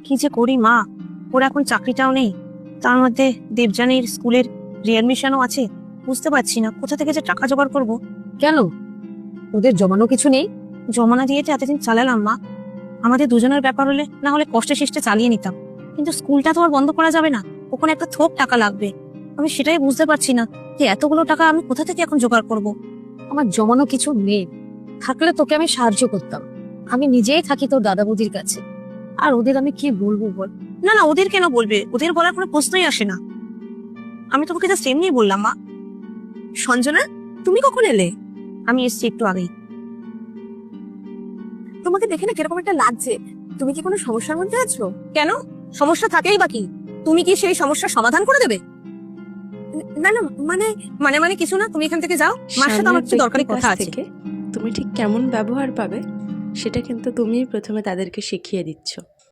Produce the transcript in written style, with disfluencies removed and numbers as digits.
কি যে করি মা, ওর এখন চাকরিটাও নেই, তার মধ্যে দেবযানীর স্কুলের রিঅ্যাডমিশনও আছে। বুঝতে পারছি না কোথা থেকে যে টাকা জোগাড় করব। কেন, ওদের জমানো কিছু নেই? জমানা দিয়ে তো এতদিন চালালাম মা, আমাদের দুজনের ব্যাপার হলে না হলে কষ্টে শিষ্টে চালিয়ে নিতাম, কিন্তু স্কুলটা তো আর বন্ধ করা যাবে না, ওখানে একটা থোক টাকা লাগবে। আমি সেটাই বুঝতে পারছি না যে এতগুলো টাকা আমি কোথা থেকে এখন জোগাড় করব। আমার জমানো কিছু নেই, থাকলে তোকে আমি সাহায্য করতাম। আমি নিজেই থাকি তোর দাদা বৌদির কাছে, আর ওদের আমি কি বলবো বল? না না, ওদের কেন বলবে, ওদের বলার কোনো প্রশ্নই আসে না। আমি তোমাকে জাস্ট এমনি বললাম মা। সঞ্জনা, তুমি কখন এলে? আমি এসছি একটু আগেই। তোমাকে দেখে না কিরকম একটা লাগছে, তুমি কি কোনো সমস্যার মধ্যে আছো? কেন, সমস্যা থাকেই বাকি, তুমি কি সেই সমস্যার সমাধান করে দেবে? না না, মানে মানে মানে কিছু না, তুমি এখান থেকে যাও, মার সাথে আমার কিছু দরকারি কথা আছে। থেকে তুমি ঠিক কেমন ব্যবহার পাবে সেটা কিন্তু তুমিই প্রথমে তাদেরকে শিখিয়ে দিচ্ছ।